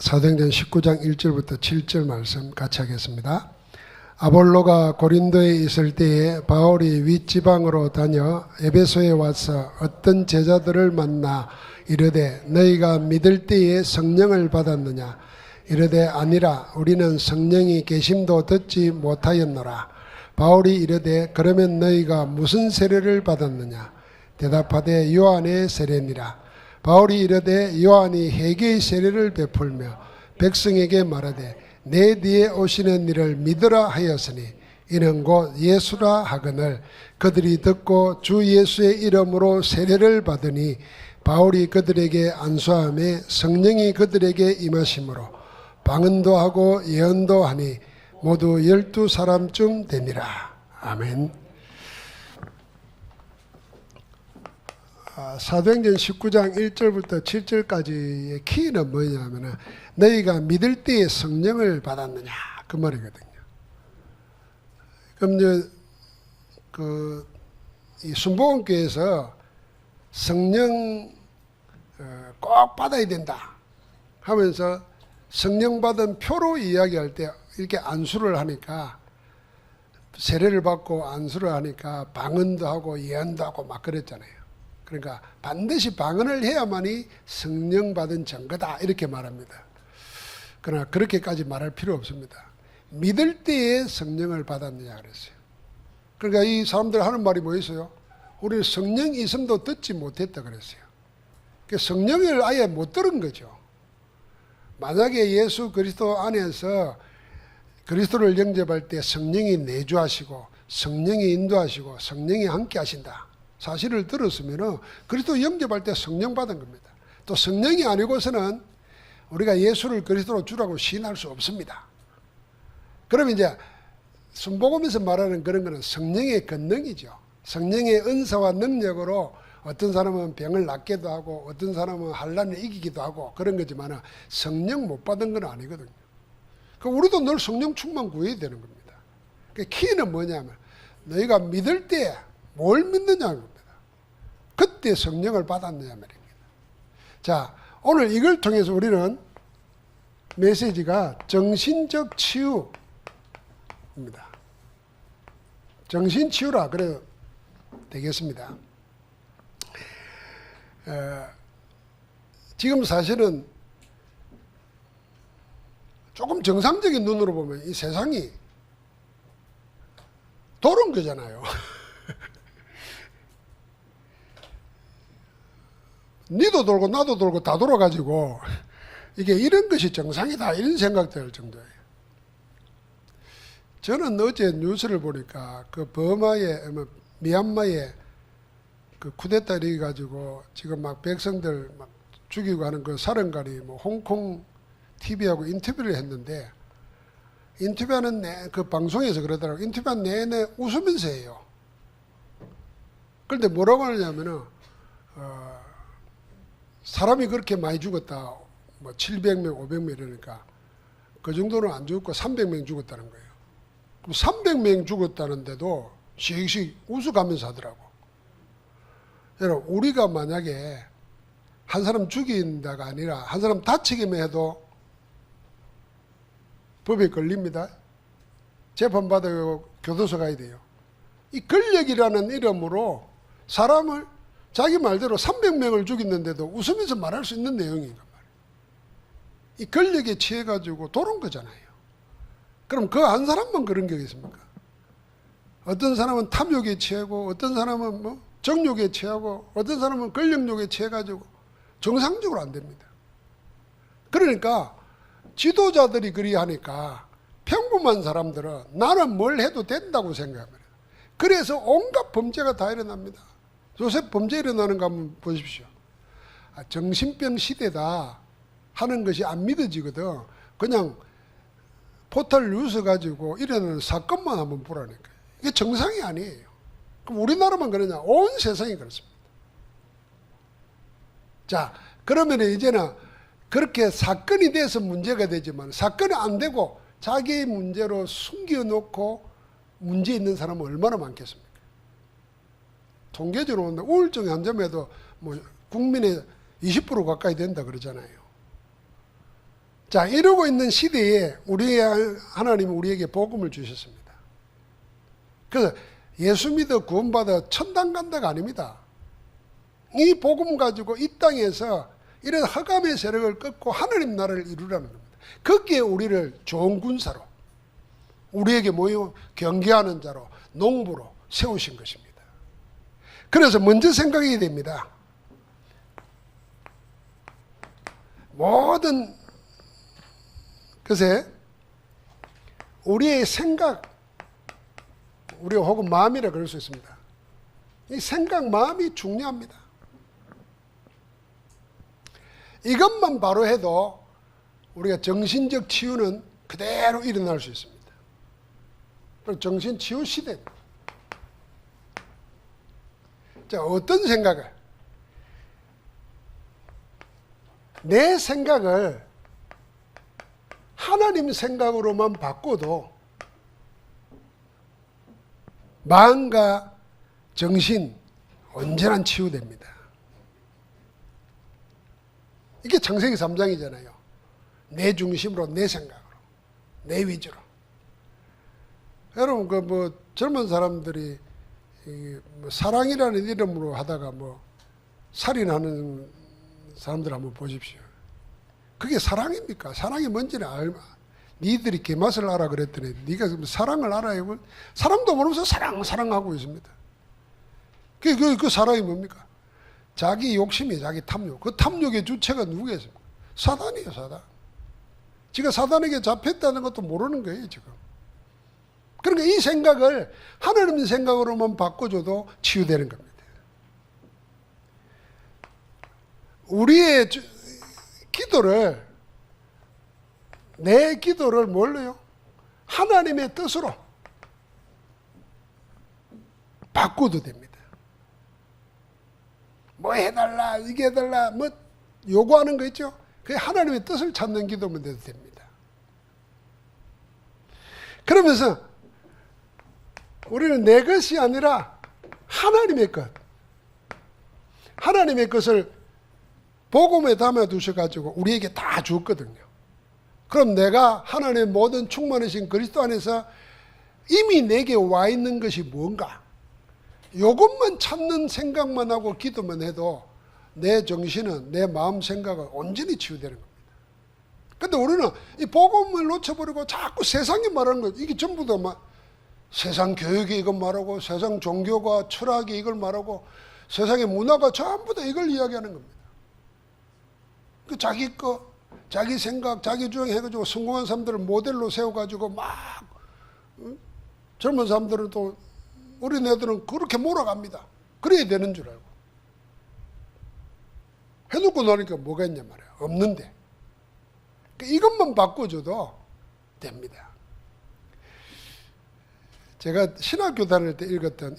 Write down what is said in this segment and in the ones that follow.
사도행전 19장 1절부터 7절 말씀 같이 하겠습니다. 아볼로가 고린도에 있을 때에 바울이 윗지방으로 다녀 에베소에 와서 어떤 제자들을 만나 이르되 너희가 믿을 때에 성령을 받았느냐? 이르되 아니라 우리는 성령이 계심도 듣지 못하였노라. 바울이 이르되 그러면 너희가 무슨 세례를 받았느냐? 대답하되 요한의 세례니라. 바울이 이르되 요한이 회개의 세례를 베풀며 백성에게 말하되 내 뒤에 오시는 이를 믿으라 하였으니 이는 곧 예수라 하거늘 그들이 듣고 주 예수의 이름으로 세례를 받으니 바울이 그들에게 안수하며 성령이 그들에게 임하심으로 방언도 하고 예언도 하니 모두 12사람쯤 되니라. 아멘. 사도행전 19장 1절부터 7절까지의 키는 뭐냐면 너희가 믿을 때에 성령을 받았느냐 그 말이거든요. 그럼 이제 이 순복음교회에서 성령 꼭 받아야 된다 하면서 성령 받은 표로 이야기할 때 이렇게 안수를 하니까 세례를 받고 안수를 하니까 방언도 하고 예언도 하고 막 그랬잖아요. 그러니까 반드시 방언을 해야만이 성령 받은 증거다 이렇게 말합니다. 그러나 그렇게까지 말할 필요 없습니다. 믿을 때에 성령을 받았느냐 그랬어요. 그러니까 이 사람들 하는 말이 뭐였어요? 우리 성령이 있음도 듣지 못했다 그랬어요. 그러니까 성령을 아예 못 들은 거죠. 만약에 예수 그리스도 안에서 그리스도를 영접할 때 성령이 내주하시고 성령이 인도하시고 성령이 함께 하신다 사실을 들었으면 그리스도 영접할 때 성령 받은 겁니다. 또 성령이 아니고서는 우리가 예수를 그리스도로 주라고 시인할 수 없습니다. 그럼 이제 순복음에서 말하는 그런 거는 성령의 권능이죠. 성령의 은사와 능력으로 어떤 사람은 병을 낫게도 하고 어떤 사람은 환난을 이기기도 하고 그런 거지만 성령 못 받은 건 아니거든요. 그러니까 우리도 늘 성령 충만 구해야 되는 겁니다. 그 키는 뭐냐면 너희가 믿을 때 뭘 믿느냐 겁니다. 그때 성령을 받았느냐 말입니다. 자, 오늘 이걸 통해서 우리는 메시지가 정신적 치유입니다. 정신치유라 그래도 되겠습니다. 지금 사실은 조금 정상적인 눈으로 보면 이 세상이 도는 거잖아요. 니도 돌고 나도 돌고 다 돌아가지고 이게 이런 것이 정상이다 이런 생각될 정도예요. 저는 어제 뉴스를 보니까 그 버마의 미얀마의 그 쿠데타 일어가지고 지금 막 백성들 막 죽이고 하는 그 사령관이 뭐 홍콩 TV하고 인터뷰를 했는데 인터뷰하는 그 방송에서 그러더라고요. 인터뷰한 내내 웃으면서 해요. 그런데 뭐라고 하느냐면은 사람이 그렇게 많이 죽었다. 뭐 700명, 500명 이러니까 그 정도는 안 죽었고 300명 죽었다는 거예요. 그럼 300명 죽었다는데도 씩씩 웃어가면서 하더라고. 여러분, 우리가 만약에 한 사람 죽인다가 아니라 한 사람 다치기만 해도 법에 걸립니다. 재판받아요. 교도소 가야 돼요. 이 권력이라는 이름으로 사람을 자기 말대로 300명을 죽였는데도 웃으면서 말할 수 있는 내용인가 말이에요. 이 권력에 취해가지고 도는 거잖아요. 그럼 그 한 사람만 그런 게 있습니까? 어떤 사람은 탐욕에 취하고 어떤 사람은 뭐 정욕에 취하고 어떤 사람은 권력욕에 취해가지고 정상적으로 안 됩니다. 그러니까 지도자들이 그리 하니까 평범한 사람들은 나는 뭘 해도 된다고 생각합니다. 그래서 온갖 범죄가 다 일어납니다. 요새 범죄 일어나는 거 한번 보십시오. 정신병 시대다 하는 것이 안 믿어지거든. 그냥 포털 뉴스 가지고 일어나는 사건만 한번 보라니까요. 이게 정상이 아니에요. 그럼 우리나라만 그러냐? 온 세상이 그렇습니다. 자, 그러면 이제는 그렇게 사건이 돼서 문제가 되지만 사건이 안 되고 자기의 문제로 숨겨놓고 문제 있는 사람은 얼마나 많겠습니까? 통계적으로 보면 우울증 환자에도 뭐 국민의 20% 가까이 된다 그러잖아요. 자, 이러고 있는 시대에 하나님은 우리에게 복음을 주셨습니다. 그래서 예수 믿어 구원받아 천당 간다가 아닙니다. 이 복음 가지고 이 땅에서 이런 흑암의 세력을 끊고 하나님 나라를 이루라는 겁니다. 거기에 우리를 좋은 군사로, 우리에게 모여 경계하는 자로, 농부로 세우신 것입니다. 그래서 먼저 생각해야 됩니다. 모든 것에 우리의 생각, 우리가 혹은 마음이라 그럴 수 있습니다. 이 생각, 마음이 중요합니다. 이것만 바로 해도 우리가 정신적 치유는 그대로 일어날 수 있습니다. 정신 치유 시대. 자, 어떤 생각을? 내 생각을 하나님 생각으로만 바꿔도 마음과 정신 언제나 치유됩니다. 이게 창세기 3장이잖아요. 내 중심으로, 내 생각으로, 내 위주로. 여러분, 젊은 사람들이 사랑이라는 이름으로 하다가 살인하는 사람들 한번 보십시오. 그게 사랑입니까? 사랑이 뭔지는 니들이 개맛을 알아 그랬더니 네가 사랑을 알아요? 사랑도 모르면서 사랑하고 있습니다. 그 사랑이 뭡니까? 자기 욕심이 자기 탐욕. 그 탐욕의 주체가 누구겠습니까? 사단이에요, 사단. 지가 사단에게 잡혔다는 것도 모르는 거예요, 지금. 그러니까 이 생각을 하나님 생각으로만 바꿔줘도 치유되는 겁니다. 우리의 기도를, 내 기도를 뭘로요? 하나님의 뜻으로 바꿔도 됩니다. 뭐 해달라, 이게 해달라, 요구하는 거 있죠? 그게 하나님의 뜻을 찾는 기도면 돼도 됩니다. 그러면서 우리는 내 것이 아니라 하나님의 것, 하나님의 것을 복음에 담아두셔가지고 우리에게 다 주었거든요. 그럼 내가 하나님의 모든 충만하신 그리스도 안에서 이미 내게 와 있는 것이 뭔가? 이것만 찾는 생각만 하고 기도만 해도 내 정신은, 내 마음 생각은 온전히 치유되는 겁니다. 근데 우리는 이 복음을 놓쳐버리고 자꾸 세상이 말하는 거, 이게 전부 다 세상 교육이 이걸 말하고, 세상 종교가 철학이 이걸 말하고, 세상의 문화가 전부 다 이걸 이야기하는 겁니다. 자기 거, 자기 생각, 자기 주장 해가지고 성공한 사람들을 모델로 세워가지고 젊은 사람들은 또 어린애들은 그렇게 몰아갑니다. 그래야 되는 줄 알고. 해놓고 나니까 뭐가 있냐 말이야. 없는데. 이것만 바꿔줘도 됩니다. 제가 신학교 다닐 때 읽었던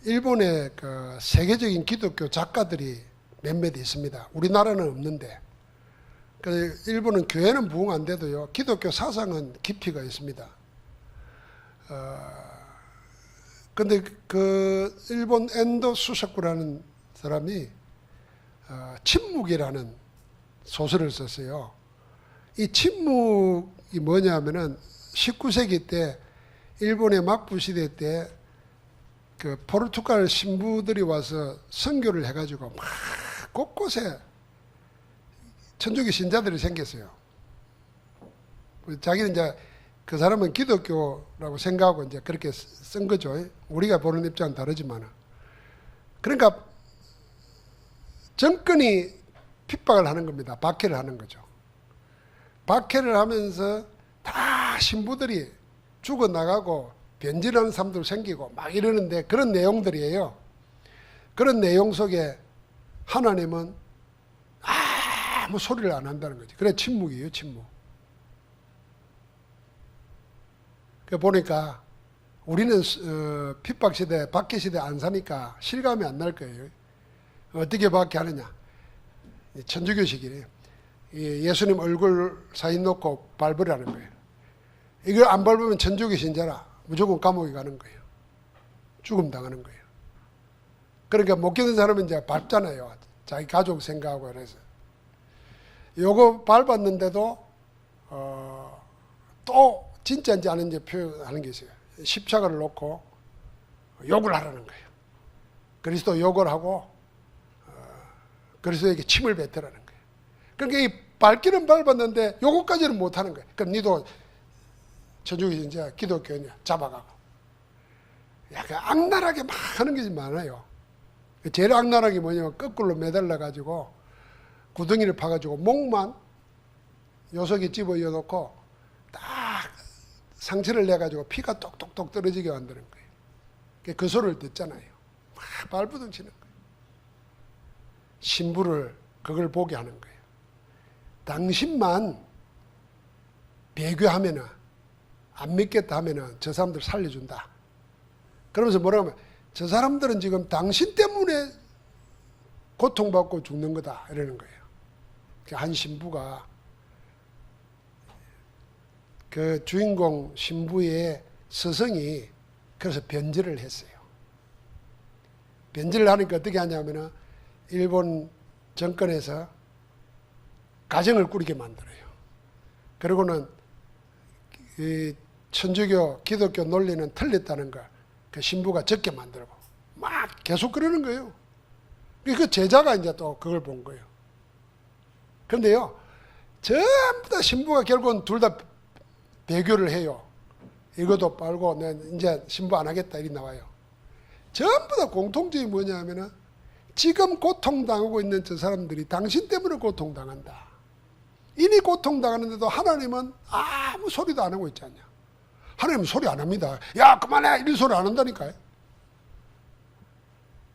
일본의 그 세계적인 기독교 작가들이 몇몇 있습니다. 우리나라는 없는데. 일본은 교회는 부흥 안 돼도요, 기독교 사상은 깊이가 있습니다. 근데 그 일본 엔도 수사쿠라는 사람이 침묵이라는 소설을 썼어요. 이 침묵이 뭐냐면은 19세기 때 일본의 막부 시대 때 그 포르투갈 신부들이 와서 선교를 해가지고 막 곳곳에 천주교 신자들이 생겼어요. 자기는 이제 그 사람은 기독교라고 생각하고 이제 그렇게 쓴 거죠. 우리가 보는 입장은 다르지만. 그러니까 정권이 핍박을 하는 겁니다. 박해를 하는 거죠. 박해를 하면서 다 신부들이 죽어나가고 변질하는 사람들 생기고 막 이러는데 그런 내용들이에요. 그런 내용 속에 하나님은 아무 소리를 안 한다는 거지. 그래 침묵이에요, 침묵. 보니까 우리는 핍박시대, 박해시대 안 사니까 실감이 안 날 거예요. 어떻게 박해하느냐. 천주교식이래요. 예수님 얼굴 사진 놓고 밟으라는 거예요. 이걸 안 밟으면 천주교 신자라 무조건 감옥에 가는 거예요. 죽음 당하는 거예요. 그러니까 못 견딘 사람은 이제 밟잖아요. 자기 가족 생각하고 그래서. 요거 밟았는데도 또 진짜인지 아닌지 표현하는 게 있어요. 십자가를 놓고 욕을 하라는 거예요. 그리스도 욕을 하고 그리스도에게 침을 뱉으라는 거예요. 그러니까 이 밟기는 밟았는데 요거까지는 못하는 거예요. 그럼 니도 천주교인자 기독교인이야 잡아가고 약간 악랄하게 막 하는 게 많아요. 제일 악랄한 게 뭐냐면 거꾸로 매달려 가지고 구덩이를 파가지고 목만 요석에 집어넣어 놓고 딱 상처를 내가지고 피가 똑똑똑 떨어지게 만드는 거예요. 그 소리를 듣잖아요. 막 발부둥 치는 거예요. 신부를 그걸 보게 하는 거예요. 당신만 배교하면은 안 믿겠다 하면은 저 사람들 살려준다. 그러면서 뭐라고 하면 저 사람들은 지금 당신 때문에 고통받고 죽는 거다 이러는 거예요. 한 신부가 그 주인공 신부의 스승이 그래서 변절을 했어요. 변절을 하니까 어떻게 하냐면은 일본 정권에서 가정을 꾸리게 만들어요. 그리고는 이 천주교, 기독교 논리는 틀렸다는 걸 그 신부가 적게 만들고 막 계속 그러는 거예요. 그 제자가 이제 또 그걸 본 거예요. 그런데요, 전부 다 신부가 결국은 둘 다 배교를 해요. 이것도 빨고 난 이제 신부 안 하겠다 이리 나와요. 전부 다 공통점이 뭐냐면은 지금 고통당하고 있는 저 사람들이 당신 때문에 고통당한다. 이미 고통당하는데도 하나님은 아무 소리도 안 하고 있지 않냐. 하나님은 소리 안 합니다. 야 그만해 이런 소리 안 한다니까요.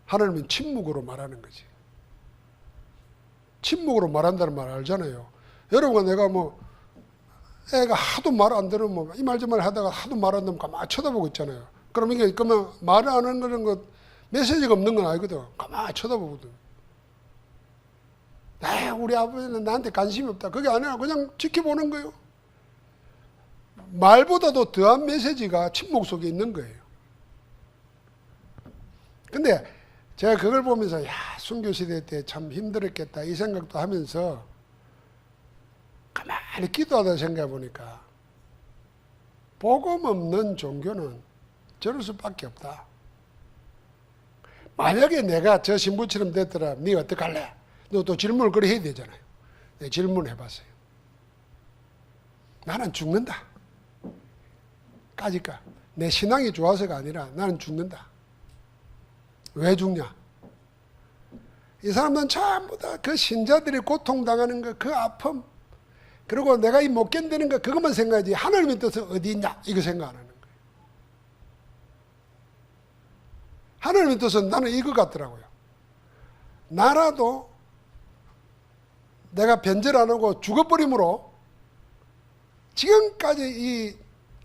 하나님은 침묵으로 말하는 거지. 침묵으로 말한다는 말 알잖아요. 여러분 내가 뭐 애가 하도 말 안 들으면 이 말 저 말 하다가 하도 말 안 들으면 가만히 쳐다보고 있잖아요. 그럼 이게 그러면 말을 안 하는 거는 메시지가 없는 건 아니거든. 가만히 쳐다보거든. 우리 아버지는 나한테 관심이 없다. 그게 아니라 그냥 지켜보는 거예요. 말보다도 더한 메시지가 침묵 속에 있는 거예요. 근데 제가 그걸 보면서 순교시대 때 참 힘들었겠다 이 생각도 하면서 가만히 기도하다 생각해 보니까 복음 없는 종교는 저럴 수밖에 없다. 만약에 내가 저 신부처럼 됐더라 네 어떡할래? 너 또 질문을 그래 해야 되잖아요. 내 질문을 해봤어요. 나는 죽는다. 까짓까 내 신앙이 좋아서가 아니라 나는 죽는다. 왜 죽냐? 이 사람들은 전부 다 그 신자들이 고통당하는 거, 그 아픔, 그리고 내가 이 못 견디는 거 그것만 생각하지 하나님의 뜻은 어디 있냐 이거 생각 안 하는 거예요. 하나님의 뜻은 나는 이거 같더라고요. 나라도 내가 변절 안 하고 죽어버림으로 지금까지 이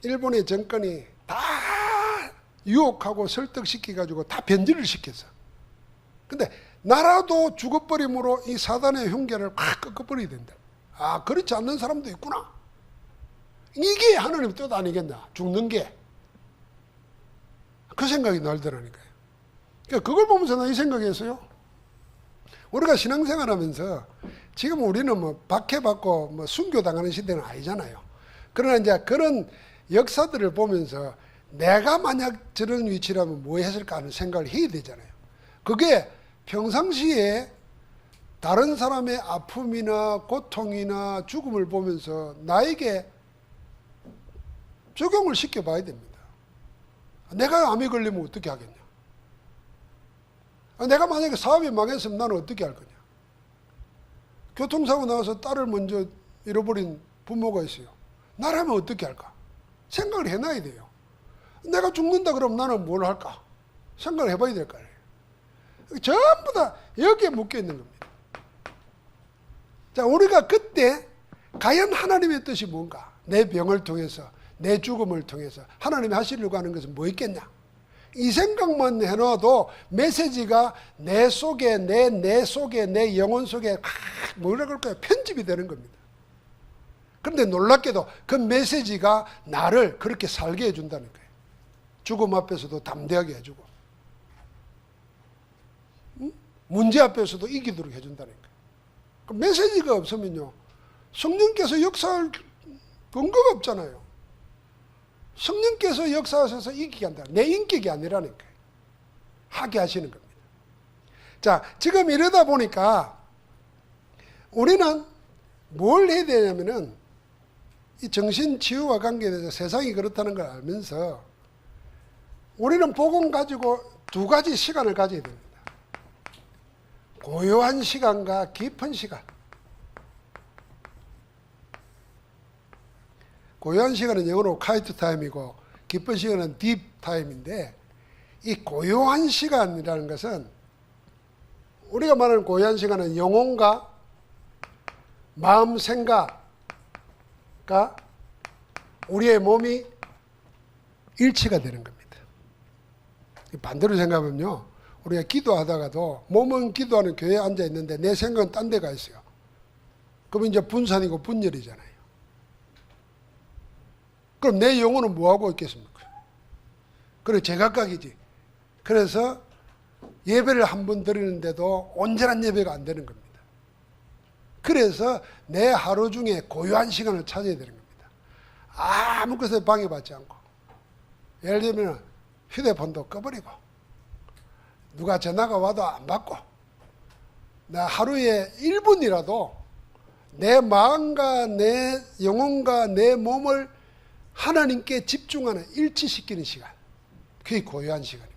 일본의 정권이 다 유혹하고 설득시켜가지고 다 변절을 시켰어. 근데 나라도 죽어버림으로 이 사단의 흉계를 확 꺾어버려야 된다. 아, 그렇지 않는 사람도 있구나. 이게 하나님의 뜻 아니겠나? 죽는 게. 그 생각이 날더라니까요. 그러니까 그걸 보면서 나 이 생각했어요. 우리가 신앙생활 하면서 지금 우리는 뭐 박해받고 뭐 순교당하는 시대는 아니잖아요. 그러나 이제 그런 역사들을 보면서 내가 만약 저런 위치라면 뭐 했을까 하는 생각을 해야 되잖아요. 그게 평상시에 다른 사람의 아픔이나 고통이나 죽음을 보면서 나에게 적용을 시켜봐야 됩니다. 내가 암이 걸리면 어떻게 하겠냐? 내가 만약에 사업이 망했으면 나는 어떻게 할 거냐? 교통사고 나와서 딸을 먼저 잃어버린 부모가 있어요. 나라면 어떻게 할까? 생각을 해놔야 돼요. 내가 죽는다 그러면 나는 뭘 할까? 생각을 해봐야 될 거 아니에요. 전부 다 여기에 묶여 있는 겁니다. 자, 우리가 그때 과연 하나님의 뜻이 뭔가? 내 병을 통해서, 내 죽음을 통해서 하나님이 하시려고 하는 것은 뭐 있겠냐? 이 생각만 해놔도 메시지가 내 속에, 내 속에, 내 영혼 속에 뭐라 그럴까요? 편집이 되는 겁니다. 그런데 놀랍게도 그 메시지가 나를 그렇게 살게 해준다는 거예요. 죽음 앞에서도 담대하게 해주고 문제 앞에서도 이기도록 해준다는 거예요. 그 메시지가 없으면요 성령께서 역사할 근거가 없잖아요. 성령께서 역사하셔서 이기게 한다. 내 인격이 아니라니까요. 하게 하시는 겁니다. 자, 지금 이러다 보니까 우리는 뭘 해야 되냐면은 이 정신치유와 관계돼서 세상이 그렇다는 걸 알면서 우리는 복음 가지고 두 가지 시간을 가져야 됩니다. 고요한 시간과 깊은 시간. 고요한 시간은 영어로 quiet time이고 깊은 시간은 deep time인데, 이 고요한 시간이라는 것은 우리가 말하는 고요한 시간은 영혼과 마음 생각과 우리의 몸이 일치가 되는 겁니다. 반대로 생각하면요, 우리가 기도하다가도 몸은 기도하는 교회에 앉아 있는데 내 생각은 딴 데 가 있어요. 그러면 이제 분산이고 분열이잖아요. 그럼 내 영혼은 뭐하고 있겠습니까? 그래, 제각각이지. 그래서 예배를 한 번 드리는데도 온전한 예배가 안 되는 겁니다. 그래서 내 하루 중에 고요한 시간을 찾아야 되는 겁니다. 아무 것에 방해받지 않고, 예를 들면 휴대폰도 꺼버리고, 누가 전화가 와도 안 받고, 나 하루에 1분이라도 내 마음과 내 영혼과 내 몸을 하나님께 집중하는, 일치시키는 시간, 그게 고요한 시간입니다.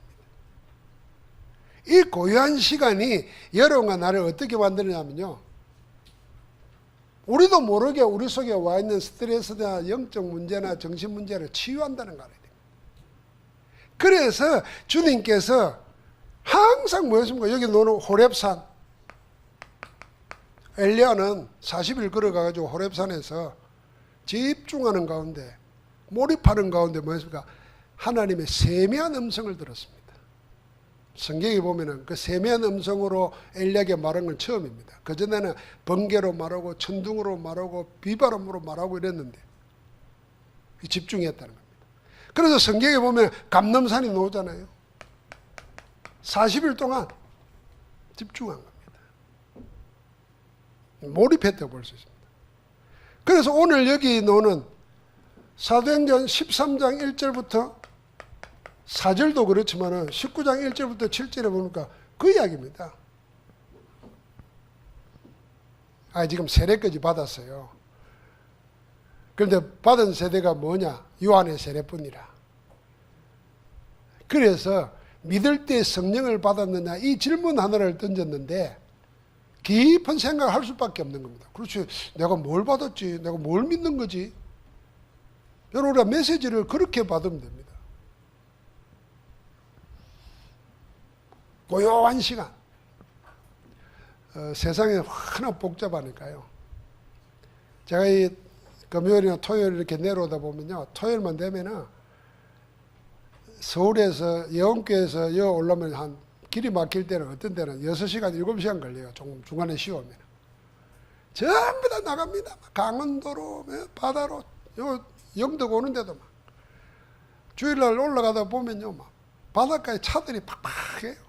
이 고요한 시간이 여러분과 나를 어떻게 만드느냐면요, 우리도 모르게 우리 속에 와 있는 스트레스나 영적 문제나 정신 문제를 치유한다는 거 알아야 됩니다. 그래서 주님께서 항상 뭐였습니까? 여기 노는 호렙산, 엘리야는 40일 걸어가지고 호렙산에서 집중하는 가운데, 몰입하는 가운데 뭐였습니까? 하나님의 세미한 음성을 들었습니다. 성경에 보면은 그 세미한 음성으로 엘리야에게 말한 건 처음입니다. 그전에는 번개로 말하고 천둥으로 말하고 비바람으로 말하고 이랬는데 집중했다는 겁니다. 그래서 성경에 보면 감람산이 나오잖아요. 40일 동안 집중한 겁니다. 몰입했다고 볼 수 있습니다. 그래서 오늘 여기 나오는 사도행전 13장 1절부터 4절도 그렇지만 19장 1절부터 7절에 보니까 그 이야기입니다. 지금 세례까지 받았어요. 그런데 받은 세대가 뭐냐? 요한의 세례뿐이라. 그래서 믿을 때 성령을 받았느냐, 이 질문 하나를 던졌는데 깊은 생각을 할 수밖에 없는 겁니다. 그렇지, 내가 뭘 받았지? 내가 뭘 믿는 거지? 여러분, 우리가 메시지를 그렇게 받으면 됩니다. 고요한 시간. 세상이 워낙 복잡하니까요. 제가 이 금요일이나 토요일 이렇게 내려오다 보면요, 토요일만 되면은 서울에서 예원교에서 여 올라오면 한 길이 막힐 때는 어떤 때는 6시간, 7시간 걸려요. 중간에 쉬어오면. 전부 다 나갑니다. 강원도로, 바다로, 영덕 오는데도 막. 주일날 올라가다 보면요, 막 바닷가에 차들이 팍팍해요.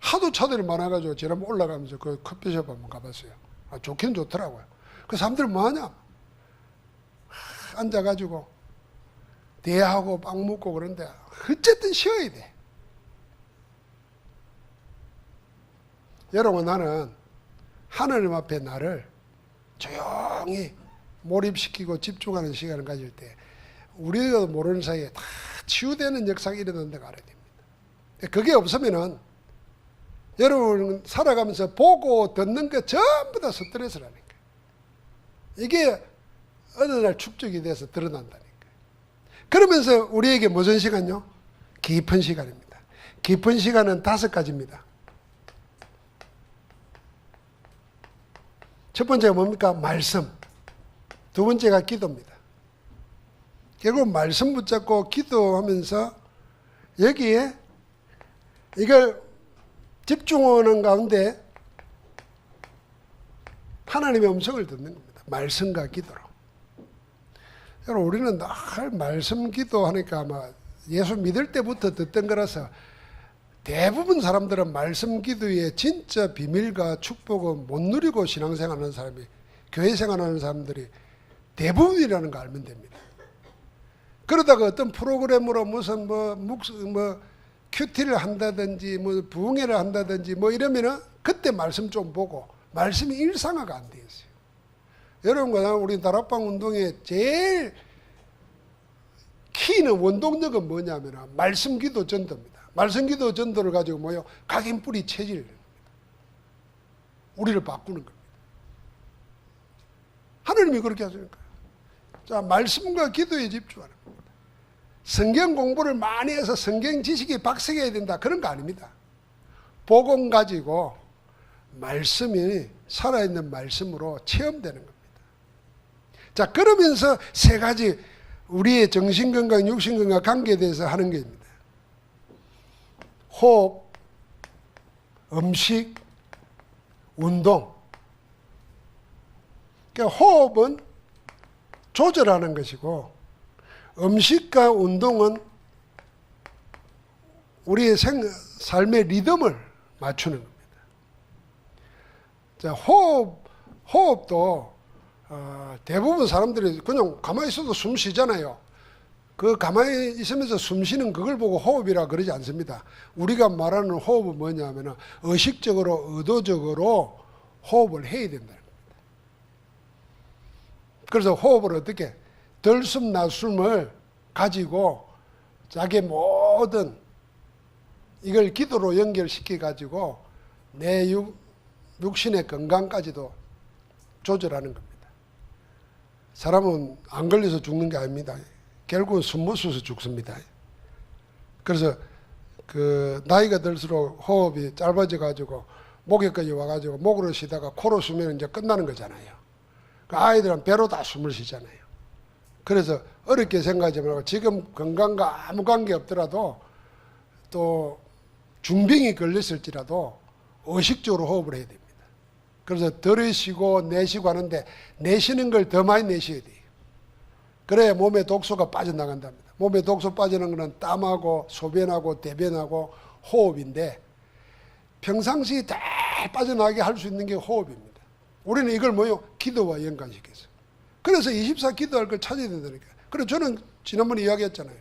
하도 차들이 많아가지고 지난번 올라가면서 그 커피숍 한번 가봤어요. 좋긴 좋더라고요. 그 사람들 뭐하냐? 앉아가지고 대하고 빵 먹고 그런데 어쨌든 쉬어야 돼. 여러분, 나는 하나님 앞에 나를 조용히 몰입시키고 집중하는 시간을 가질 때 우리가 모르는 사이에 다 치유되는 역사가 일어난다고 알아야 됩니다. 그게 없으면은 여러분 살아가면서 보고 듣는 게 전부 다 스트레스라니까. 이게 어느 날 축적이 돼서 드러난다니까. 그러면서 우리에게 무슨 시간요? 깊은 시간입니다. 깊은 시간은 5가지입니다. 첫 번째가 뭡니까? 말씀. 두 번째가 기도입니다. 결국 말씀 붙잡고 기도하면서 여기에 이걸 집중하는 가운데 하나님의 음성을 듣는 겁니다. 말씀과 기도로. 여러분, 우리는 늘 말씀 기도하니까 아마 예수 믿을 때부터 듣던 거라서 대부분 사람들은 말씀 기도의 진짜 비밀과 축복은 못 누리고 신앙생활하는 사람이 교회 생활하는 사람들이 대부분이라는 거 알면 됩니다. 그러다가 어떤 프로그램으로 무슨 큐티를 한다든지 부흥회를 한다든지 이러면은 그때 말씀 좀 보고 말씀이 일상화가 안 돼 있어요. 여러분과 우리 다락방 운동의 제일 키는 원동력은 뭐냐면 말씀 기도 전도입니다. 말씀 기도 전도를 가지고 각인 뿌리 체질, 우리를 바꾸는 겁니다. 하나님이 그렇게 하시니까요. 자, 말씀과 기도에 집중하는 겁니다. 성경 공부를 많이 해서 성경 지식이 박색해야 된다, 그런 거 아닙니다. 복음 가지고 말씀이 살아있는 말씀으로 체험되는 겁니다. 자, 그러면서 세 가지 우리의 정신건강, 육신건강 관계에 대해서 하는 것입니다. 호흡, 음식, 운동. 그러니까 호흡은 조절하는 것이고 음식과 운동은 우리의 삶의 리듬을 맞추는 겁니다. 자, 호흡도 대부분 사람들이 그냥 가만히 있어도 숨 쉬잖아요. 그 가만히 있으면서 숨 쉬는 그걸 보고 호흡이라 그러지 않습니다. 우리가 말하는 호흡은 뭐냐면 의식적으로 의도적으로 호흡을 해야 된다는 겁니다. 그래서 호흡을 어떻게 들숨 낮숨을 가지고 자기 모든 이걸 기도로 연결시켜 가지고 내 육신의 건강까지도 조절하는 겁니다. 사람은 안 걸려서 죽는 게 아닙니다. 결국은 숨 못 쉬어서 죽습니다. 그래서 나이가 들수록 호흡이 짧아져 가지고 목에까지 와가지고 목으로 쉬다가 코로 쉬면 이제 끝나는 거잖아요. 그 아이들은 배로 다 숨을 쉬잖아요. 그래서 어렵게 생각하지 말고 지금 건강과 아무 관계 없더라도 또 중병이 걸렸을지라도 의식적으로 호흡을 해야 됩니다. 그래서 들이쉬고 내쉬고 하는데 내쉬는 걸 더 많이 내쉬어야 돼요. 그래야 몸에 독소가 빠져나간답니다. 몸에 독소 빠지는 것은 땀하고 소변하고 대변하고 호흡인데 평상시에 다 빠져나가게 할 수 있는 게 호흡입니다. 우리는 이걸 기도와 연관시켰어요. 그래서 24 기도할 걸 찾아야 된다니까요. 그래서 저는 지난번에 이야기했잖아요.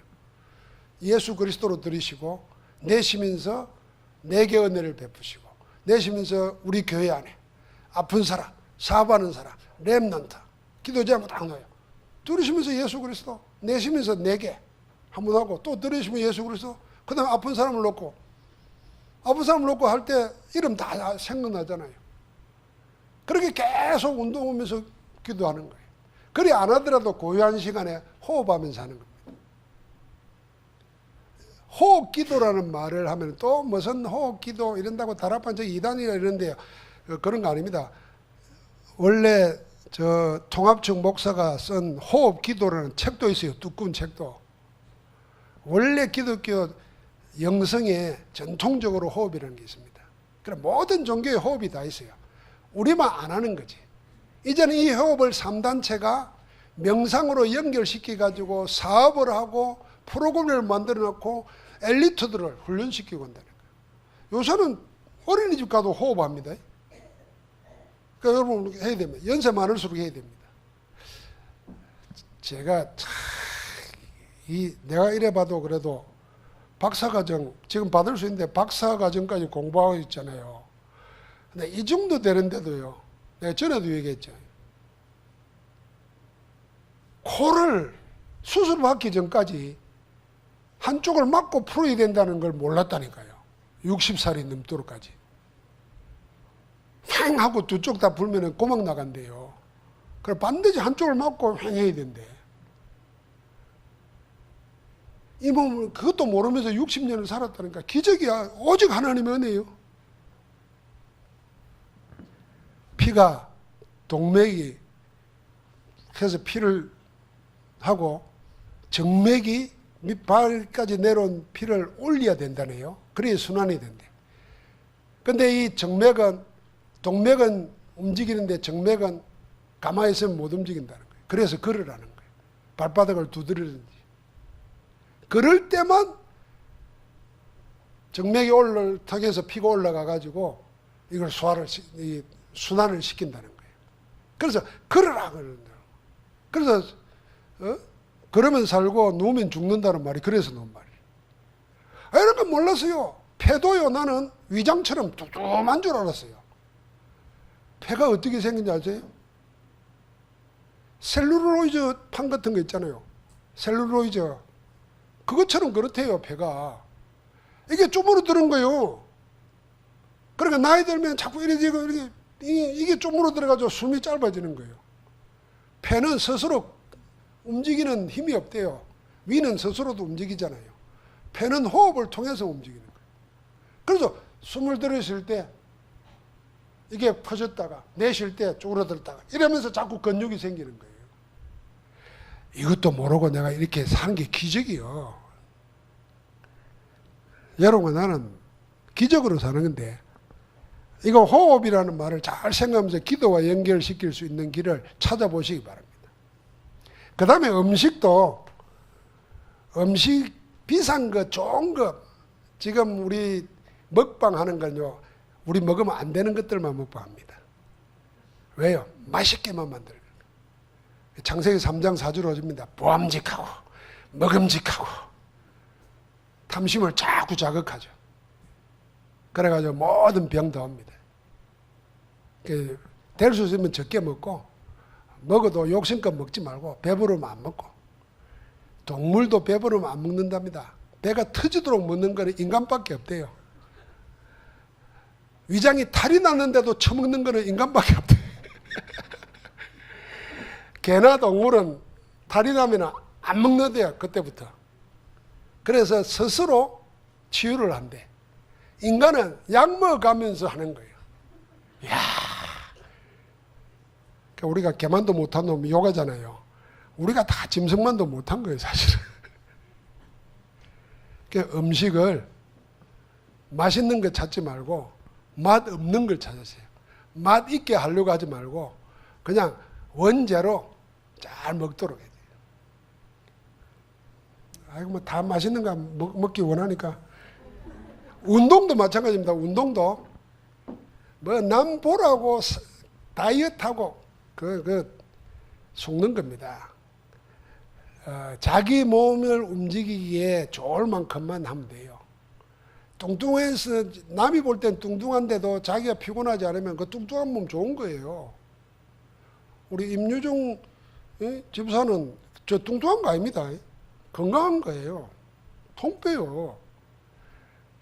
예수 그리스도로 들이쉬고 내쉬면서 내게 은혜를 베푸시고 내쉬면서 우리 교회 안에 아픈 사람, 사업하는 사람, 렘넌트 기도 제목 딱 넣어요. 들으시면서 예수 그리스도, 내쉬면서 내게 한번 하고 또 들으시면 예수 그리스도, 그 다음에 아픈 사람을 놓고 할 때 이름 다 생각나잖아요. 그렇게 계속 운동하면서 기도하는 거예요. 그리 안 하더라도 고요한 시간에 호흡하면서 하는 겁니다. 호흡 기도라는 말을 하면 또 무슨 호흡 기도 이런다고 다락방 이단이라 이런데요. 그런 거 아닙니다. 원래 통합청 목사가 쓴 호흡 기도라는 책도 있어요. 두꺼운 책도. 원래 기독교 영성에 전통적으로 호흡이라는 게 있습니다. 그럼 모든 종교의 호흡이 다 있어요. 우리만 안 하는 거지. 이제는 이 호흡을 3단체가 명상으로 연결시켜가지고 사업을 하고 프로그램을 만들어 놓고 엘리트들을 훈련시키고 한다는 거예요. 요새는 어린이집 가도 호흡합니다. 그러니까 여러분 해야 됩니다. 연세 많을수록 해야 됩니다. 제가 내가 이래 봐도 그래도 박사과정 지금 받을 수 있는데 박사과정까지 공부하고 있잖아요. 근데 이 정도 되는데도요. 내가 전에도 얘기했죠. 코를 수술받기 전까지 한쪽을 막고 풀어야 된다는 걸 몰랐다니까요. 60살이 넘도록까지. 횡 하고 두 쪽 다 불면 고막 나간대요. 그래 반드시 한쪽을 막고 횡 해야 된대. 이 몸을 그것도 모르면서 60년을 살았다니까 기적이야. 오직 하나님의 은혜예요. 피가 동맥이 해서 피를 하고 정맥이 밑발까지 내려온 피를 올려야 된다네요. 그래야 순환이 된대. 근데 이 동맥은 움직이는데 정맥은 가만히 있으면 못 움직인다는 거예요. 그래서 걸으라는 거예요. 발바닥을 두드리든지. 그럴 때만 정맥이 턱에서 피가 올라가 가지고 이걸 순환을 시킨다는 거예요. 그래서 걸어라 그런다. 그래서 그러면 살고 누우면 죽는다는 말이 그래서 나온 말이에요. 이런 건 몰랐어요. 폐도요, 나는 위장처럼 뚜툼한 줄 알았어요. 폐가 어떻게 생긴지 아세요? 셀룰로이드 판 같은 거 있잖아요. 셀룰로이드. 그것처럼 그렇대요, 폐가. 이게 쪼무러드는 거예요. 그러니까 나이 들면 자꾸 이렇게 이게 쪼무러들어가지고 숨이 짧아지는 거예요. 폐는 스스로 움직이는 힘이 없대요. 위는 스스로도 움직이잖아요. 폐는 호흡을 통해서 움직이는 거예요. 그래서 숨을 들이쉴 때 이게 퍼졌다가 내쉴 때 쪼그라들다가 이러면서 자꾸 근육이 생기는 거예요. 이것도 모르고 내가 이렇게 사는 게 기적이요. 여러분, 나는 기적으로 사는 건데 이거 호흡이라는 말을 잘 생각하면서 기도와 연결시킬 수 있는 길을 찾아보시기 바랍니다. 그 다음에 음식도 음식 비싼 거 좋은 거 지금 우리 먹방 하는 건요, 우리 먹으면 안 되는 것들만 먹방합니다. 왜요? 맛있게만 만들어요. 창세기 3장 4절 오집니다. 보암직하고 먹음직하고 탐심을 자꾸 자극하죠. 그래가지고 모든 병도 옵니다. 될 수 있으면 적게 먹고, 먹어도 욕심껏 먹지 말고 배부르면 안 먹고. 동물도 배부르면 안 먹는답니다. 배가 터지도록 먹는 거는 인간밖에 없대요. 위장이 탈이 났는데도 처먹는 거는 인간밖에 없대요. 개나 동물은 탈이 나면 안 먹는데요, 그때부터. 그래서 스스로 치유를 한대. 인간은 약 먹어가면서 하는 거예요. 이야. 우리가 개만도 못한 놈이 요가잖아요. 우리가 다 짐승만도 못한 거예요, 사실은. 음식을 맛있는 거 찾지 말고 맛 없는 걸 찾으세요. 맛 있게 하려고 하지 말고 그냥 원재로 잘 먹도록 해야 돼요. 아이고, 뭐 다 맛있는 거 먹기 원하니까. 운동도 마찬가지입니다. 운동도 뭐 남 보라고 다이어트하고 속는 겁니다. 자기 몸을 움직이기에 좋을 만큼만 하면 돼요. 뚱뚱해서 남이 볼 땐 뚱뚱한데도 자기가 피곤하지 않으면 그 뚱뚱한 몸 좋은 거예요. 우리 임유중 집사는 저 뚱뚱한 거 아닙니다. 건강한 거예요. 통 빼요.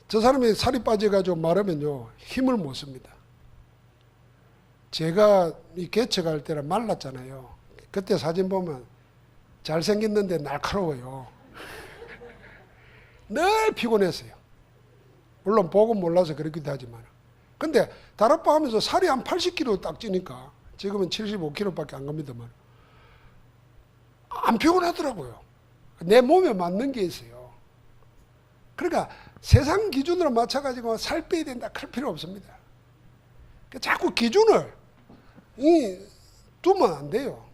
저 사람이 살이 빠져가지고 마르면요, 힘을 못 씁니다. 제가 이 개척할 때는 말랐잖아요. 그때 사진 보면 잘생겼는데 날카로워요. 늘 피곤했어요. 물론 복은 몰라서 그렇기도 하지만. 근데 다락방 하면서 살이 한 80kg 딱 찌니까 지금은 75kg밖에 안 갑니다만 안 피곤하더라고요. 내 몸에 맞는 게 있어요. 그러니까 세상 기준으로 맞춰가지고 살 빼야 된다 할 필요 없습니다. 자꾸 기준을 두면 안 돼요.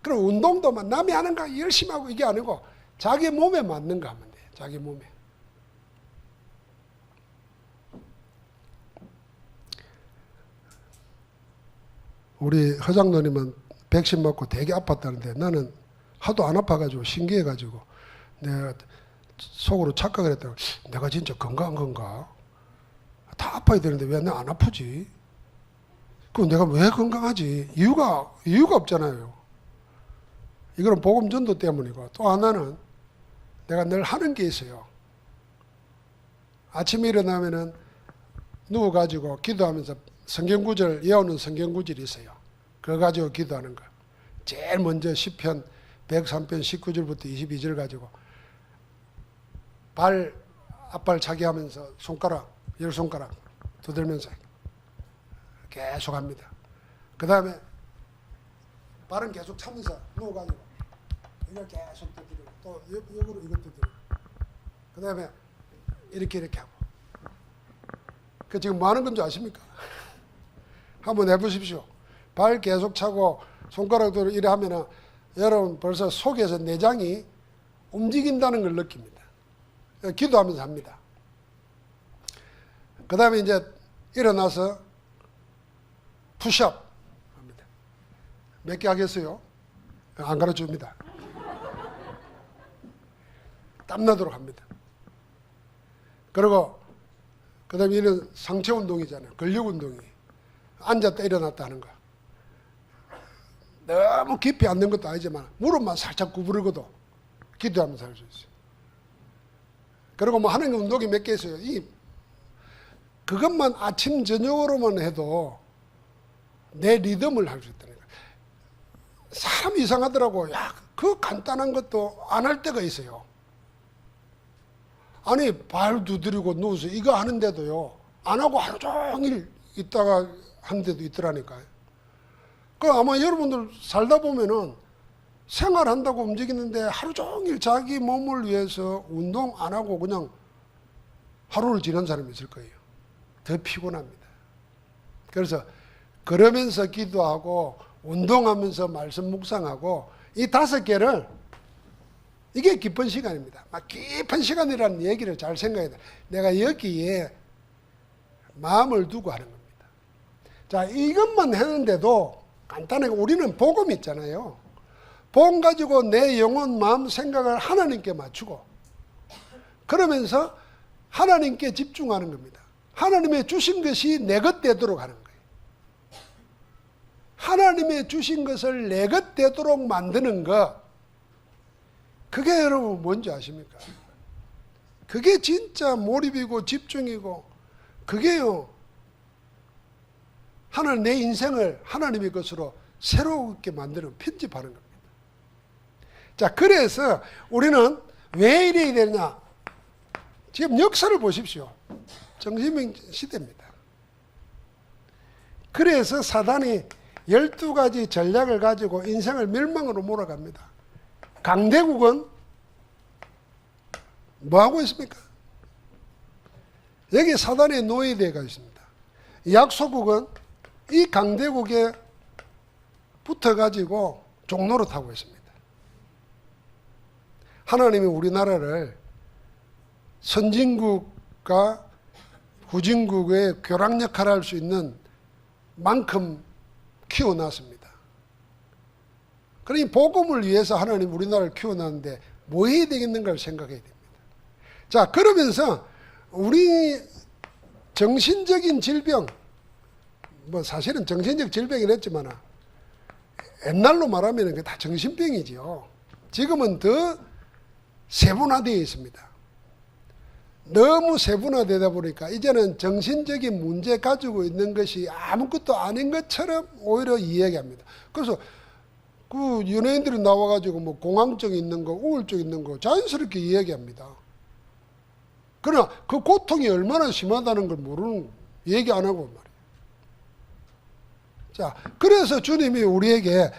그럼 운동도 남이 하는 거 열심히 하고 이게 아니고 자기 몸에 맞는 거 하면 돼요. 자기 몸에. 우리 허장노님은 백신 맞고 되게 아팠다는데 나는 하도 안 아파가지고 신기해가지고 내가 속으로 착각을 했다가 내가 진짜 건강한 건가? 다 아파야 되는데 왜 나 안 아프지? 그럼 내가 왜 건강하지? 이유가 없잖아요. 이거는 복음 전도 때문이고 또 하나는 내가 늘 하는 게 있어요. 아침에 일어나면은 누워가지고 기도하면서 성경구절 외우는 성경구절이 있어요. 그거 가지고 기도하는 거. 제일 먼저 시편 103편 19절부터 22절 가지고 앞발 차게 하면서 손가락, 열 손가락 두들면서 계속 합니다. 그 다음에 발은 계속 차면서 누워가지고 이걸 계속 두드리고 또 옆으로 이것도 두드리고 그 다음에 이렇게 하고 그 지금 뭐 하는 건지 아십니까? 한번 해보십시오. 발 계속 차고 손가락으로 이래 하면은 여러분 벌써 속에서 내장이 움직인다는 걸 느낍니다. 기도하면서 합니다. 그 다음에 이제 일어나서 푸시업 합니다. 몇 개 하겠어요? 안 가르쳐줍니다. 땀나도록 합니다. 그리고 그 다음에 이런 상체 운동이잖아요. 근력 운동이. 앉았다 일어났다 하는 거. 너무 깊이 앉는 것도 아니지만 무릎만 살짝 구부리고도 기도하면서 할 수 있어요. 그리고 뭐 하는 운동이 몇 개 있어요. 그것만 아침 저녁으로만 해도 내 리듬을 할 수 있다는 거예요. 사람 이상하더라고. 야, 그 간단한 것도 안 할 때가 있어요. 아니, 발 두드리고 누워서 이거 하는데도요, 안 하고 하루 종일 있다가 하는 데도 있더라니까요. 그 아마 여러분들 살다 보면은 생활한다고 움직이는데 하루 종일 자기 몸을 위해서 운동 안 하고 그냥 하루를 지난 사람이 있을 거예요. 더 피곤합니다. 그래서 그러면서 기도하고 운동하면서 말씀 묵상하고 이 5개를 이게 깊은 시간입니다. 막 깊은 시간이라는 얘기를 잘 생각해야 돼. 내가 여기에 마음을 두고 하는 겁니다. 자, 이것만 했는데도 간단하게 우리는 복음 있잖아요. 복음 가지고 내 영혼, 마음, 생각을 하나님께 맞추고 그러면서 하나님께 집중하는 겁니다. 하나님의 주신 것이 내 것 되도록 하는 거예요. 하나님의 주신 것을 내 것 되도록 만드는 것, 그게 여러분 뭔지 아십니까? 그게 진짜 몰입이고 집중이고 그게요, 하나님 내 인생을 하나님의 것으로 새롭게 만드는, 편집하는 겁니다. 자, 그래서 우리는 왜 이래야 되느냐? 지금 역사를 보십시오. 정신병 시대입니다. 그래서 사단이 12가지 전략을 가지고 인생을 멸망으로 몰아갑니다. 강대국은 뭐하고 있습니까? 여기 사단의 노예대가 있습니다. 약소국은 이 강대국에 붙어가지고 종노릇하고 있습니다. 하나님이 우리나라를 선진국과 후진국의 교랑 역할을 할 수 있는 만큼 키워놨습니다. 그러니 복음을 위해서 하나님 우리나라를 키워놨는데 뭐 해야 되겠는가를 생각해야 됩니다. 자, 그러면서 우리 정신적인 질병, 뭐 사실은 정신적 질병이긴 했지만 옛날로 말하면 그게 다 정신병이지요. 지금은 더 세분화되어 있습니다. 너무 세분화되다 보니까 이제는 정신적인 문제 가지고 있는 것이 아무것도 아닌 것처럼 오히려 이야기합니다. 그래서 그 연예인들이 나와가지고 뭐 공황증 있는 거, 우울증 있는 거 자연스럽게 이야기합니다. 그러나 그 고통이 얼마나 심하다는 걸 모르는, 얘기 안 하고 말이에요. 자, 그래서 주님이 우리에게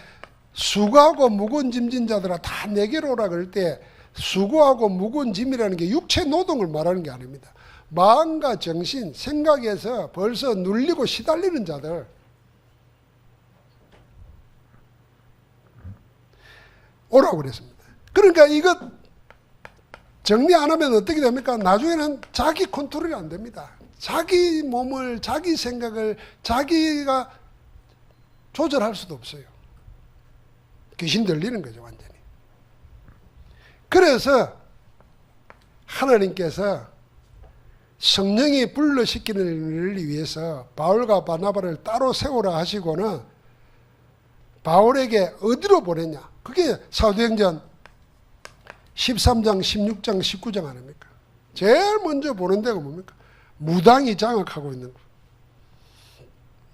수고하고 무거운 짐진 자들아 다 내게로 오라 그럴 때 수고하고 무거운 짐이라는 게 육체 노동을 말하는 게 아닙니다. 마음과 정신, 생각에서 벌써 눌리고 시달리는 자들, 오라고 그랬습니다. 그러니까 이것 정리 안 하면 어떻게 됩니까? 나중에는 자기 컨트롤이 안 됩니다. 자기 몸을, 자기 생각을 자기가 조절할 수도 없어요. 귀신 들리는 거죠, 완전히. 그래서 하나님께서 성령이 불러시키는 일을 위해서 바울과 바나바를 따로 세우라 하시고는 바울에게 어디로 보냈냐? 그게 사도행전 13장, 16장, 19장 아닙니까? 제일 먼저 보는 데가 뭡니까? 무당이 장악하고 있는 거.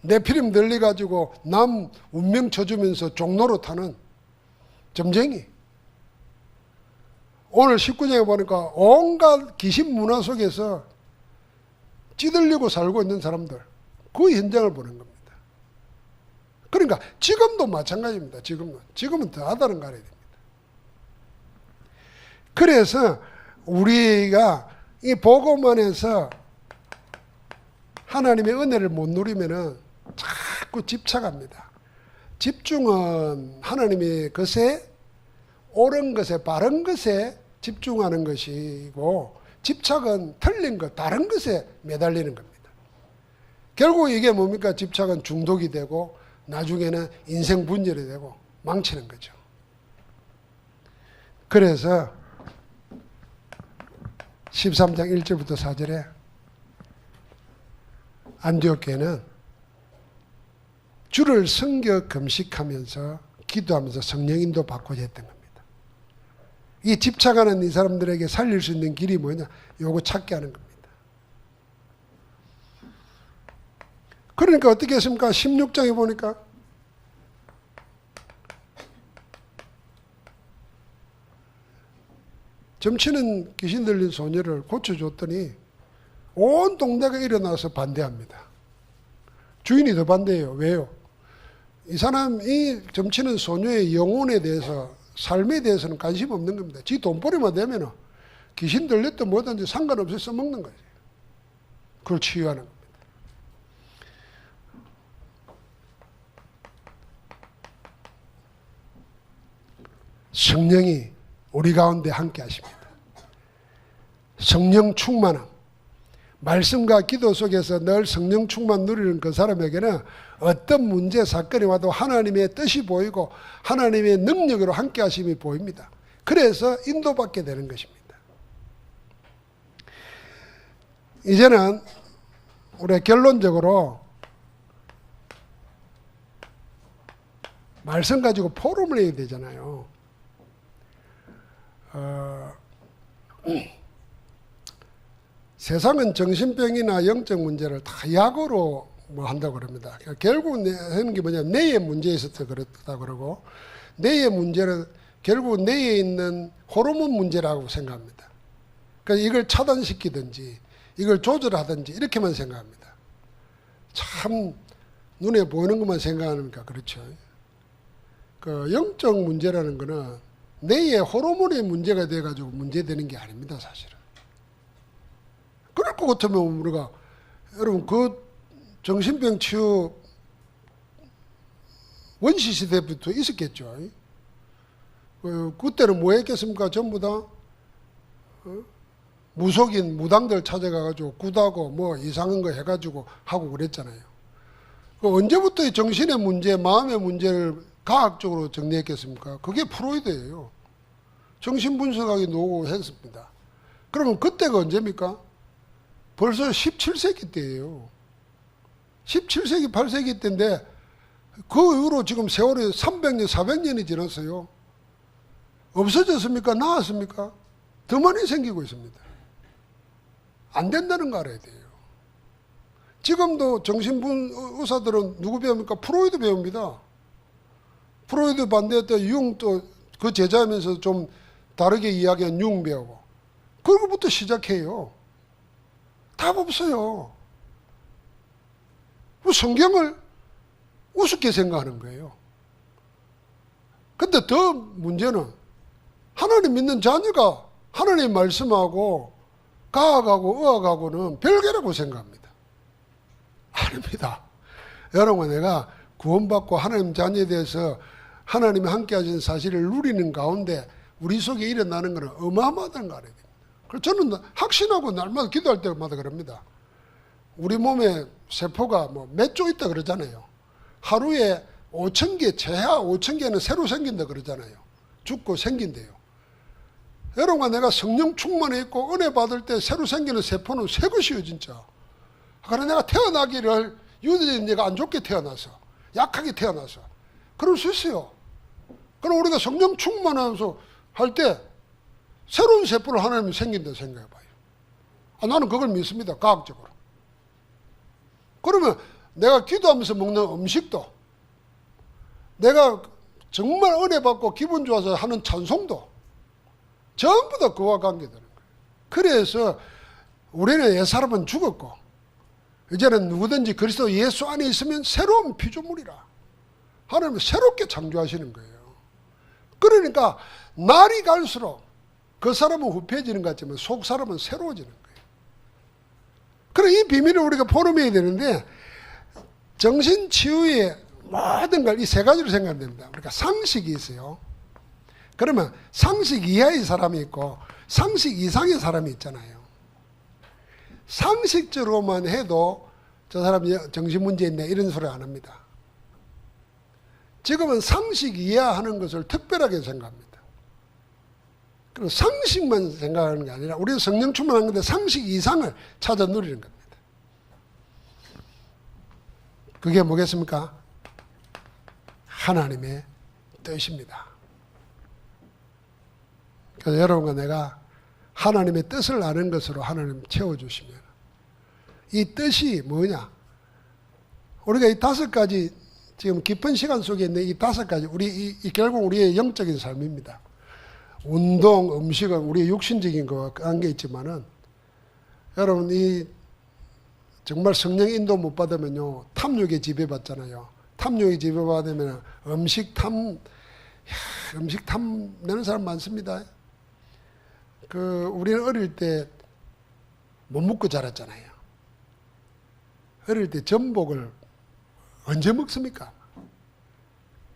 네피림 들려가지고 남 운명 쳐주면서 종로로 타는 점쟁이. 오늘 19장에 보니까 온갖 귀신 문화 속에서 찌들리고 살고 있는 사람들, 그 현장을 보는 겁니다. 그러니까 지금도 마찬가지입니다. 지금은 더 하다는 거 알아야 됩니다. 그래서 우리가 이 복음 안에서 하나님의 은혜를 못 누리면은 자꾸 집착합니다. 집중은 하나님의 것에, 옳은 것에, 바른 것에 집중하는 것이고, 집착은 틀린 것, 다른 것에 매달리는 겁니다. 결국 이게 뭡니까? 집착은 중독이 되고 나중에는 인생 분열이 되고 망치는 거죠. 그래서 13장 1절부터 4절에 안디옥 교회는 주를 섬겨 금식하면서 기도하면서 성령 인도 받고자 했던 겁니다. 이 집착하는 이 사람들에게 살릴 수 있는 길이 뭐냐? 요거 찾게 하는 겁니다. 그러니까 어떻게 했습니까? 16장에 보니까 점치는 귀신 들린 소녀를 고쳐줬더니 온 동네가 일어나서 반대합니다. 주인이 더 반대해요. 왜요? 이 사람이 점치는 소녀의 영혼에 대해서, 삶에 대해서는 관심 없는 겁니다. 지 돈벌이만 되면 귀신 들렸든 뭐든지 상관없이 써먹는 거지. 그걸 치유하는 겁니다. 성령이 우리 가운데 함께 하십니다. 성령 충만함. 말씀과 기도 속에서 늘 성령 충만 누리는 그 사람에게는 어떤 문제, 사건이 와도 하나님의 뜻이 보이고 하나님의 능력으로 함께 하심이 보입니다. 그래서 인도받게 되는 것입니다. 이제는 우리 결론적으로 말씀 가지고 포럼을 해야 되잖아요. 세상은 정신병이나 영적 문제를 다 약으로 뭐 한다고 그럽니다. 결국 하는 게 뭐냐면 뇌의 문제에 있어서 그렇다 그러고, 뇌의 문제는 결국 뇌에 있는 호르몬 문제라고 생각합니다. 그러니까 이걸 차단시키든지 이걸 조절하든지 이렇게만 생각합니다. 참 눈에 보이는 것만 생각하니까 그렇죠. 그 영적 문제라는 거는 뇌의 호르몬의 문제가 돼가지고 문제되는 게 아닙니다, 사실은. 그럴 것 같으면 우리가, 여러분, 그 정신병 치유 원시 시대부터 있었겠죠. 그때는 뭐 했겠습니까? 전부 다 무속인 무당들 찾아가가지고 굿하고 뭐 이상한 거 해가지고 하고 그랬잖아요. 언제부터 정신의 문제, 마음의 문제를 과학적으로 정리했겠습니까? 그게 프로이드예요. 정신분석학이 노고했습니다. 그러면 그때가 언제입니까? 벌써 17세기 때예요. 17세기, 8세기 때인데 그 이후로 지금 세월이 300년, 400년이 지났어요. 없어졌습니까? 나았습니까? 더 많이 생기고 있습니다. 안 된다는 거 알아야 돼요. 지금도 정신분 의사들은 누구 배웁니까? 프로이드 배웁니다. 프로이드 반대했다 융 또 그 제자면서 좀 다르게 이야기한 융 배우고. 그거부터 시작해요. 답 없어요. 성경을 우습게 생각하는 거예요. 근데 더 문제는 하나님 믿는 자녀가 하나님 말씀하고 과학하고 의학하고는 별개라고 생각합니다. 아닙니다. 여러분, 내가 구원받고 하나님 자녀에 대해서 하나님이 함께 하신 사실을 누리는 가운데 우리 속에 일어나는 것은 어마어마하다는 거 알아야 됩니다. 그래서 저는 확신하고 날마다 기도할 때마다 그럽니다. 우리 몸에 세포가 뭐 몇 조 있다 그러잖아요. 하루에 5,000개, 최하 5,000개는 새로 생긴다 그러잖아요. 죽고 생긴대요. 여러분과 내가 성령 충만해 있고 은혜 받을 때 새로 생기는 세포는 새 것이에요, 진짜. 그러나 내가 태어나기를 유대인 내가 안 좋게 태어나서, 약하게 태어나서 그럴 수 있어요. 그럼 우리가 성령 충만하면서 할 때 새로운 세포를 하나님이 생긴다 생각해봐요. 나는 그걸 믿습니다, 과학적으로. 그러면 내가 기도하면서 먹는 음식도, 내가 정말 은혜 받고 기분 좋아서 하는 찬송도 전부 다 그와 관계되는 거예요. 그래서 우리는 옛사람은 죽었고 이제는 누구든지 그리스도 예수 안에 있으면 새로운 피조물이라 하나님은 새롭게 창조하시는 거예요. 그러니까 날이 갈수록 그 사람은 후패해지는 것 같지만 속 사람은 새로워지는 거예요. 그래, 이 비밀을 우리가 포럼해야 되는데, 정신치유의 모든 걸 이 세 가지로 생각하면 됩니다. 그러니까 상식이 있어요. 그러면 상식 이하의 사람이 있고 상식 이상의 사람이 있잖아요. 상식적으로만 해도 저 사람 정신 문제 있네 이런 소리 안 합니다. 지금은 상식 이하하는 것을 특별하게 생각합니다. 그리고 상식만 생각하는 게 아니라 우리는 성령 충만한 건데 상식 이상을 찾아 누리는 겁니다. 그게 뭐겠습니까? 하나님의 뜻입니다. 그래서 여러분과 내가 하나님의 뜻을 아는 것으로 하나님 채워주시면 이 뜻이 뭐냐? 우리가 이 5가지 지금 깊은 시간 속에 있는 이 5가지 우리 결국 우리의 영적인 삶입니다. 운동, 음식은 우리의 육신적인 것과 관계 있지만은 여러분 이 정말 성령 인도 못 받으면요 탐욕에 지배받잖아요. 탐욕에 지배받으면 음식 탐 내는 사람 많습니다. 우리는 어릴 때 못 먹고 자랐잖아요. 어릴 때 전복을 언제 먹습니까?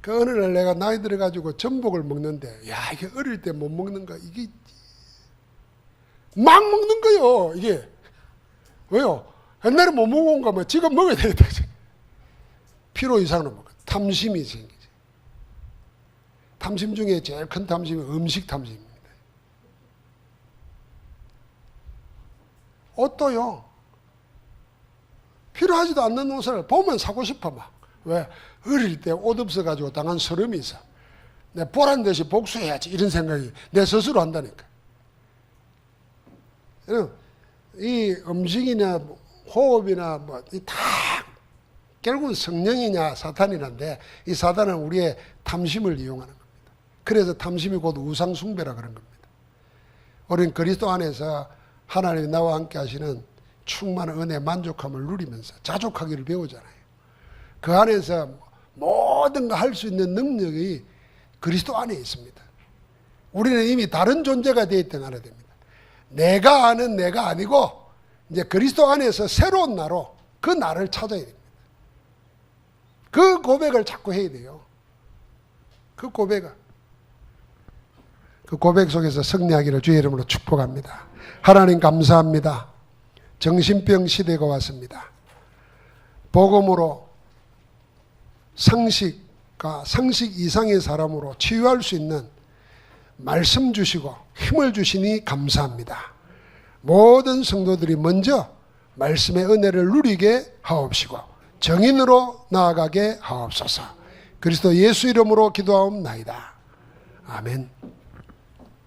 그 어느 날 내가 나이 들어가지고 전복을 먹는데, 야, 이게 어릴 때 못 먹는 거, 이게 막 먹는 거요, 이게. 왜요? 옛날에 못 먹어온 거면 지금 먹어야 되겠다. 필요 이상으로 먹어. 탐심이 생기지. 탐심 중에 제일 큰 탐심이 음식 탐심입니다. 옷도요, 필요하지도 않는 옷을 보면 사고 싶어 막. 왜? 어릴 때 옷 없어가지고 당한 서름이 있어. 내가 보란 듯이 복수해야지 이런 생각이 내 스스로 한다니까. 이 음식이나 호흡이나 뭐 다 결국은 성령이냐 사탄이냐인데 이 사탄은 우리의 탐심을 이용하는 겁니다. 그래서 탐심이 곧 우상숭배라 그런 겁니다. 우리는 그리스도 안에서 하나님이 나와 함께 하시는 충만한 은혜 만족함을 누리면서 자족하기를 배우잖아요. 그 안에서 모든 거 할 수 있는 능력이 그리스도 안에 있습니다. 우리는 이미 다른 존재가 되어 있던 알아야 됩니다. 내가 아는 내가 아니고 이제 그리스도 안에서 새로운 나로 그 나를 찾아야 됩니다. 그 고백을 자꾸 해야 돼요. 그 고백 속에서 승리하기를 주의 이름으로 축복합니다. 하나님 감사합니다. 정신병 시대가 왔습니다. 복음으로 상식과 상식 이상의 사람으로 치유할 수 있는 말씀 주시고 힘을 주시니 감사합니다. 모든 성도들이 먼저 말씀의 은혜를 누리게 하옵시고 정인으로 나아가게 하옵소서. 그리스도 예수 이름으로 기도하옵나이다. 아멘.